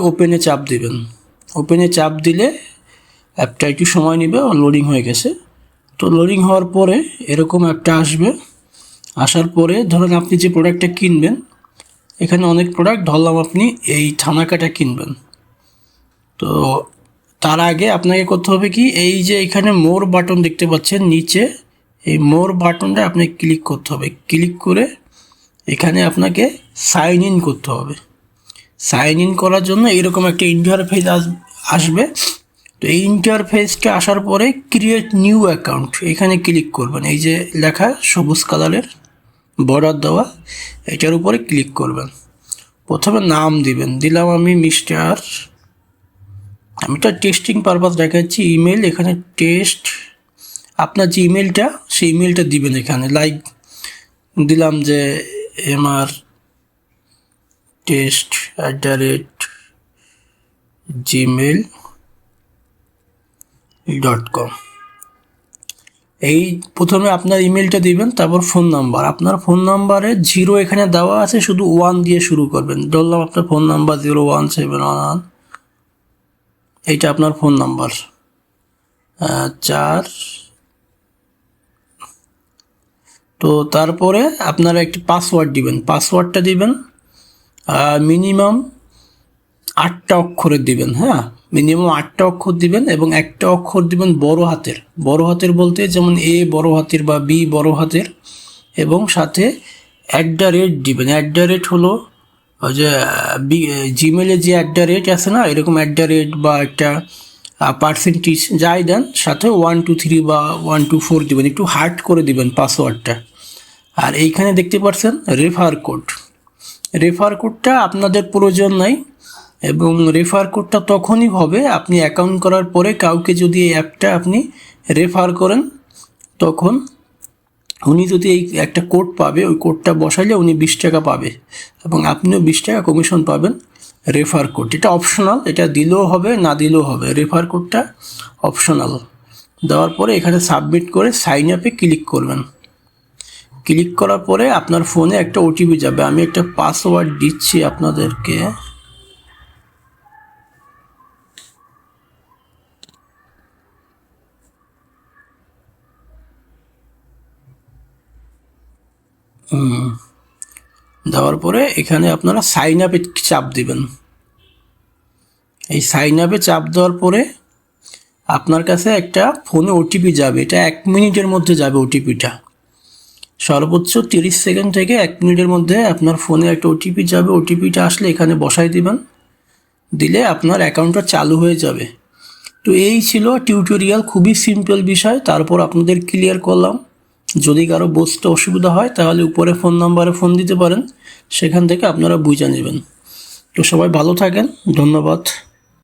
ওপেনে চাপ দিবেন। ওপেনে চাপ দিলে অ্যাপটা একটু সময় নেবে, লোডিং হয়ে গেছে। তো লোডিং হওয়ার পরে এরকম অ্যাপটা আসবে। আসার পরে ধরুন আপনি যে প্রোডাক্টটা কিনবেন, এখানে অনেক প্রোডাক্ট, ধরলাম আপনি এই থানাকাটা কিনবেন। তো তার আগে আপনাকে করতে হবে কি, এই যে এখানে মোর বাটন দেখতে পাচ্ছেন নিচে, এই মোর বাটনটা আপনাকে ক্লিক করতে হবে। ক্লিক করে এখানে আপনাকে সাইন ইন করতে হবে। সাইন ইন করার জন্য এরকম একটা ইন্টারফেস আসবে। তো এই ইন্টারফেসটা আসার পরে ক্রিয়েট নিউ অ্যাকাউন্ট এখানে ক্লিক করবেন। এই যে লেখা সবুজ কালারের বর্ডার দেওয়া, এটার উপরে ক্লিক করবেন। প্রথমে নাম দিবেন, দিলাম আমি মিস্টার, আমি তো টেস্টিং পারপাস দেখাচ্ছি। ইমেল এখানে টেস্ট, আপনার যে ইমেলটা সেই ইমেলটা দিবেন এখানে। লাইক দিলাম যে MR test@gmail.com। এই প্রথমে আপনার ইমেলটা দিবেন, তারপর ফোন নাম্বার। আপনার ফোন নাম্বারে 0 এখানে দেওয়া আছে, শুধু 1 দিয়ে শুরু করবেন। ধরলাম আপনার ফোন নাম্বার 01711, এইটা আপনার ফোন নাম্বার 4। তো তারপরে আপনারা একটি পাসওয়ার্ড দিবেন। পাসওয়ার্ডটা দিবেন মিনিমাম 8টা অক্ষরের দিবেন। হ্যাঁ, মিনিমাম 8টা অক্ষর দিবেন, এবং একটা অক্ষর দিবেন বড় হাতের। বড় হাতের বলতে যেমন A বড় হাতের বা B বড় হাতের, এবং সাথে @ দিবেন। @ হলো যে জিমেলে যে @ আছে না, এরকম @ বা একটা পার্সেন্টেজ যাই দেন, সাথে 1 2 3 বা 1 2 4 দিবেন। একটু হার্ড করে দিবেন পাসওয়ার্ডটা। আর এইখানে দেখতে পাচ্ছেন রেফার কোড। রেফার কোডটা আপনাদের প্রয়োজন নাই, এবং রেফার কোডটা তখনই হবে আপনি অ্যাকাউন্ট করার পরে কাউকে যদি এই অ্যাপটা আপনি রেফার করেন, তখন উনি যদি এই একটা কোড পাবে, ওই কোডটা বসাইলে উনি 20 টাকা পাবে, এবং আপনিও 20 টাকা কমিশন পাবেন। রেফার কোড এটা অপশনাল, এটা দিলেও হবে না দিলেও হবে। রেফার কোডটা অপশনাল। দেওয়ার পরে এখানে সাবমিট করে সাইন আপে ক্লিক করবেন। ক্লিক করার পরে আপনার ফোনে একটা OTP যাবে। আমি একটা পাসওয়ার্ড দিচ্ছি আপনাদেরকে। দেওয়ার পরে এখানে আপনারা সাইন আপে চাপ দিবেন। এই সাইন আপে চাপ দেওয়ার পরে আপনার কাছে একটা ফোনে OTP যাবে। এটা 1 মিনিটের মধ্যে যাবে OTPটা। সর্বোচ্চ 30 সেকেন্ড থেকে 1 মিনিটের মধ্যে আপনার ফোনে একটা OTP যাবে। OTPটা আসলে এখানে বসাই দিবেন, দিলে আপনার অ্যাকাউন্টটা চালু হয়ে যাবে। তো এই ছিল টিউটোরিয়াল, খুবই সিম্পল বিষয়, তারপর আপনাদের ক্লিয়ার করলাম। যদি কারো বুঝতে অসুবিধা হয় তাহলে উপরে ফোন নাম্বারে ফোন দিতে পারেন, সেখান থেকে আপনারা বুঝে নেবেন। তো সবাই ভালো থাকেন, ধন্যবাদ।